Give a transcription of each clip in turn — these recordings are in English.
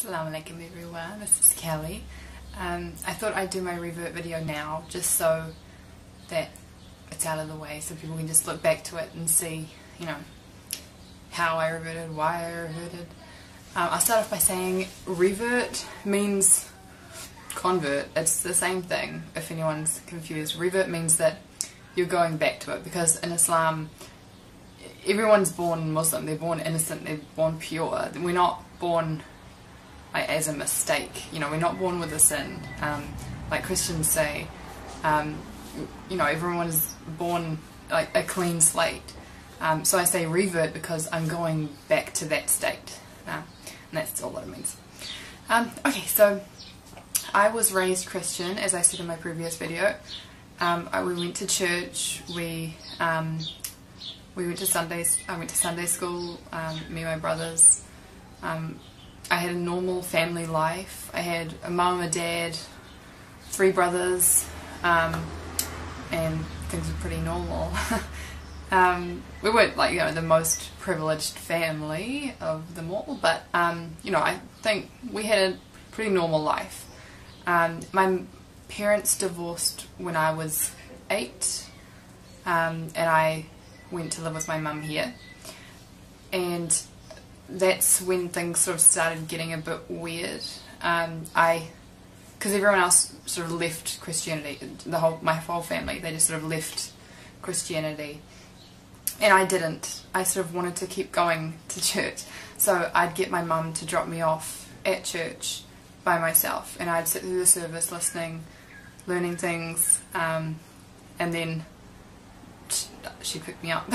Assalamu alaikum everyone, this is Kelly. I thought I'd do my revert video now just so that it's out of the way so people can just look back to it and see, you know, how I reverted, why I reverted. I'll start off by saying revert means convert. It's the same thing if anyone's confused. Revert means that you're going back to it, because in Islam everyone's born Muslim, they're born innocent, they're born pure. We're not born as a mistake, you know, we're not born with a sin, like Christians say. You know, everyone is born like a clean slate. So I say revert because I'm going back to that state, and that's all that it means. Okay, so I was raised Christian, as I said in my previous video. We went to church, we went to Sundays. I went to Sunday school, me and my brothers. I had a normal family life. I had a mum, a dad, 3 brothers, and things were pretty normal. We weren't, like, you know, the most privileged family of them all, but you know, I think we had a pretty normal life. My parents divorced when I was 8, and I went to live with my mum here, and that's when things sort of started getting a bit weird. Because everyone else sort of left Christianity, my whole family, they just sort of left Christianity, and I didn't. I sort of wanted to keep going to church, so I'd get my mum to drop me off at church by myself, and I'd sit through the service listening, learning things, and then she'd pick me up.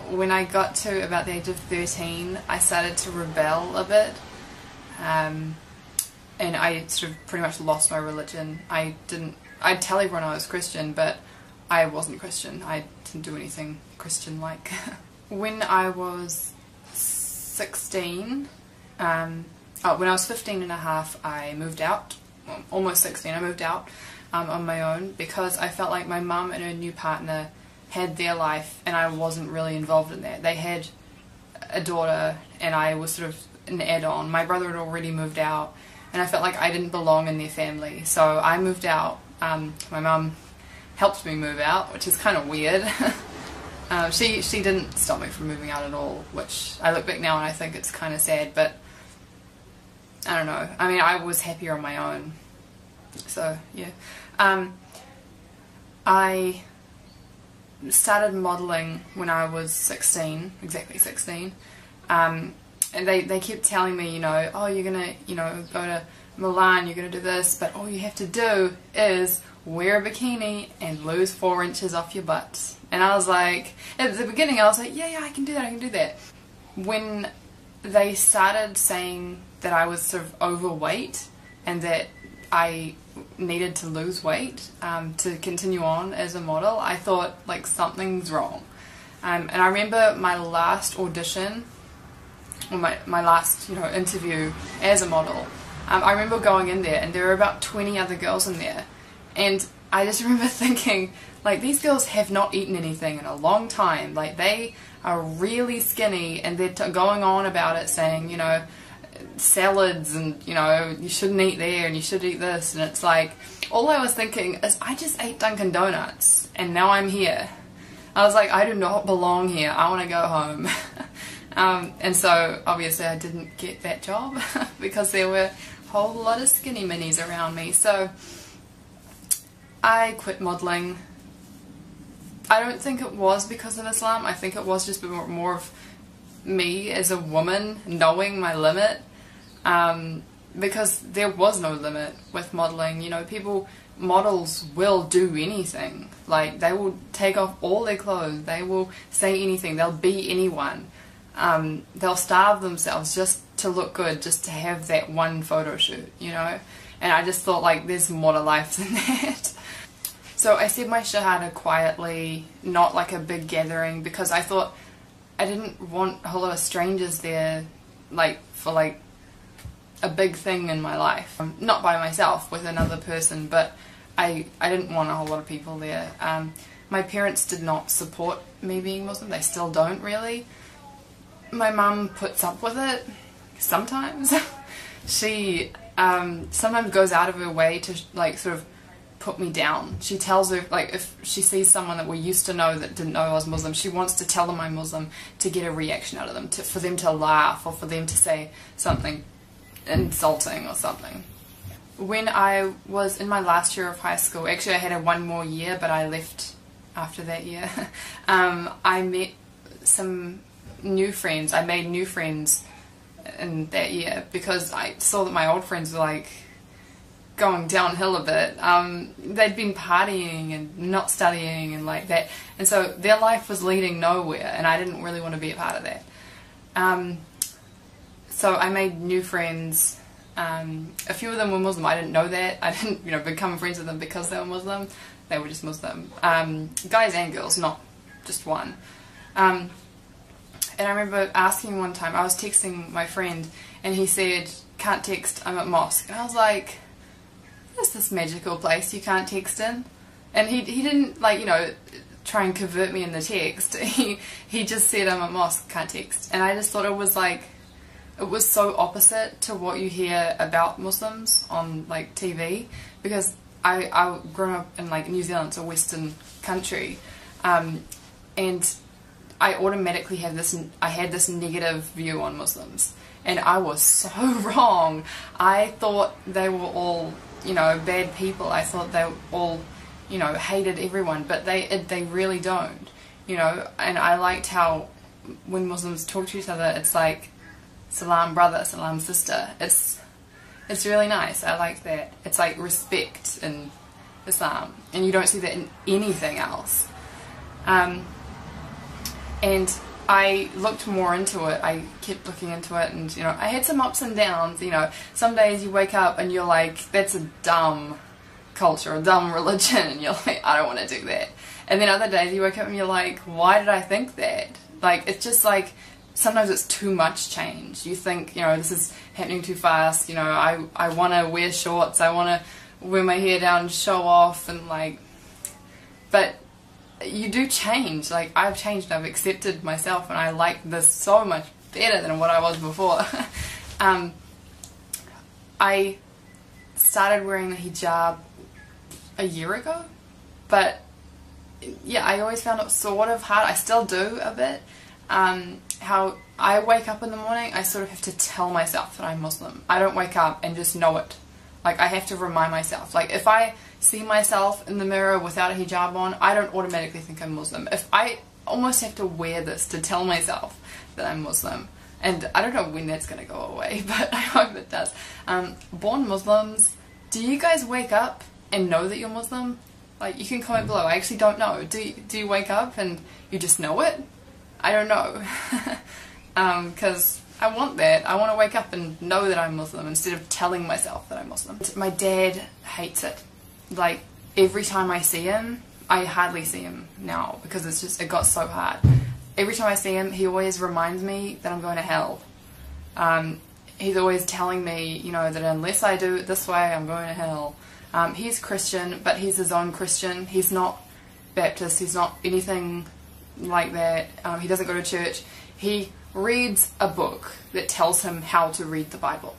When I got to about the age of 13, I started to rebel a bit, and I sort of pretty much lost my religion. I'd tell everyone I was Christian, but I wasn't Christian. I didn't do anything Christian-like. When I was 16, when I was 15 and a half, I moved out. Well, almost 16, I moved out on my own, because I felt like my mum and her new partner had their life and I wasn't really involved in that. They had a daughter and I was sort of an add-on. My brother had already moved out and I felt like I didn't belong in their family, so I moved out. My mum helped me move out, which is kind of weird. She didn't stop me from moving out at all, which I look back now and I think it's kind of sad, but I don't know. I mean, I was happier on my own, so yeah. I started modelling when I was 16, exactly 16, and they kept telling me, you know, oh, you're gonna, you know, go to Milan, you're gonna do this, but all you have to do is wear a bikini and lose 4 inches off your butt. And I was like, at the beginning I was like, yeah, I can do that, I can do that. When they started saying that I was sort of overweight and that I needed to lose weight to continue on as a model, I thought, like, something's wrong. And I remember my last audition, or my last, you know, interview as a model. I remember going in there and there were about 20 other girls in there, and I just remember thinking, like, these girls have not eaten anything in a long time. Like, they are really skinny and they're going on about it, saying, you know, salads and, you know, you shouldn't eat there and you should eat this, and it's like, all I was thinking is, I just ate Dunkin' Donuts and now I'm here. I was like, I do not belong here, I want to go home. And so obviously I didn't get that job because there were a whole lot of skinny minis around me, so I quit modelling. I don't think it was because of Islam. I think it was just more of me as a woman knowing my limit, because there was no limit with modelling. You know, models will do anything. Like, they will take off all their clothes, they will say anything, they'll be anyone. They'll starve themselves just to look good, just to have that one photo shoot, you know. And I just thought, like, there's more to life than that. So I said my shahada quietly, not like a big gathering, because I thought I didn't want a whole lot of strangers there, like, for, like, a big thing in my life. Not by myself, with another person, but I didn't want a whole lot of people there. My parents did not support me being Muslim. They still don't, really. My mum puts up with it sometimes. she sometimes goes out of her way to like sort of put me down. She tells her, like, if she sees someone that we used to know that didn't know I was Muslim, she wants to tell them I'm Muslim to get a reaction out of them, for them to laugh or for them to say something insulting or something. When I was in my last year of high school, actually I had one more year but I left after that year, I met some new friends. I made new friends in that year because I saw that my old friends were like going downhill a bit. They'd been partying and not studying and like that, and so their life was leading nowhere and I didn't really want to be a part of that. So I made new friends. A few of them were Muslim. I didn't know that. I didn't, you know, become friends with them because they were Muslim. They were just Muslim. Guys and girls, not just one. And I remember asking one time, I was texting my friend and he said, "Can't text, I'm at mosque." And I was like, "Where's this magical place you can't text in?" And he didn't, like, you know, try and convert me in the text. He just said, "I'm at mosque, can't text." And I just thought it was like, it was so opposite to what you hear about Muslims on like TV, because I grew up in like New Zealand, it's a Western country, and I automatically had this negative view on Muslims, and I was so wrong. I thought they were all, you know, bad people. I thought they all, you know, hated everyone, but they really don't, you know. And I liked how when Muslims talk to each other, it's like salam brother, salam sister. It's really nice. I like that. It's like respect in Islam, and you don't see that in anything else. And I looked more into it. I kept looking into it, and you know, I had some ups and downs. You know, some days you wake up and you're like, that's a dumb culture, a dumb religion, and you're like, I don't want to do that. And then other days you wake up and you're like, why did I think that? Like, it's just like, sometimes it's too much change. You think, you know, this is happening too fast. You know, I want to wear shorts. I want to wear my hair down and show off, and like, but you do change. Like, I've changed, I've accepted myself, and I like this so much better than what I was before. I started wearing the hijab a year ago, but yeah, I always found it sort of hard. I still do a bit. How I wake up in the morning, I sort of have to tell myself that I'm Muslim. I don't wake up and just know it. Like, I have to remind myself. Like, if I see myself in the mirror without a hijab on, I don't automatically think I'm Muslim. If I almost have to wear this to tell myself that I'm Muslim. And I don't know when that's going to go away, but I hope it does. Born Muslims, do you guys wake up and know that you're Muslim? Like, you can comment below. I actually don't know. Do you wake up and you just know it? I don't know. Because I want that. I want to wake up and know that I'm Muslim instead of telling myself that I'm Muslim. My dad hates it. Like, every time I see him, I hardly see him now because it's just, it got so hard. Every time I see him, he always reminds me that I'm going to hell. He's always telling me, you know, that unless I do it this way, I'm going to hell. He's Christian, but he's his own Christian. He's not Baptist. He's not anything like that. He doesn't go to church. He reads a book that tells him how to read the Bible,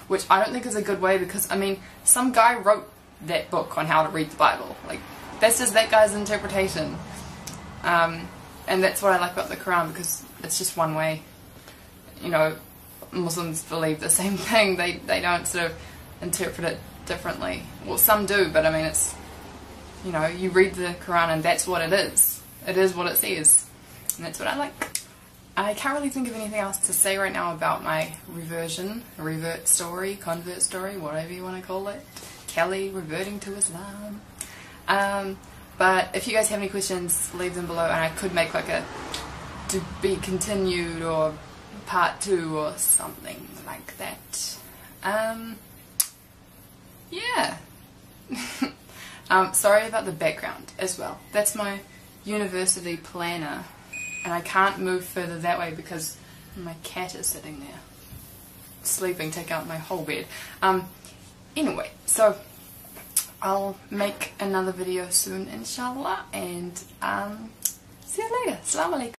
which I don't think is a good way, because I mean, some guy wrote that book on how to read the Bible. Like, that's just that guy's interpretation, and that's what I like about the Quran, because it's just one way. You know, Muslims believe the same thing. They don't sort of interpret it differently. Well, some do, but I mean, it's, you know, you read the Quran and that's what it is. It is what it says, and that's what I like. I can't really think of anything else to say right now about my convert story, whatever you want to call it. Kelly reverting to Islam. But if you guys have any questions, leave them below, and I could make like a to be continued or part 2 or something like that. Yeah. Sorry about the background as well. That's my university planner, and I can't move further that way because my cat is sitting there sleeping, take out my whole bed. Anyway, so I'll make another video soon, inshallah, and see you later. Assalamu alaikum.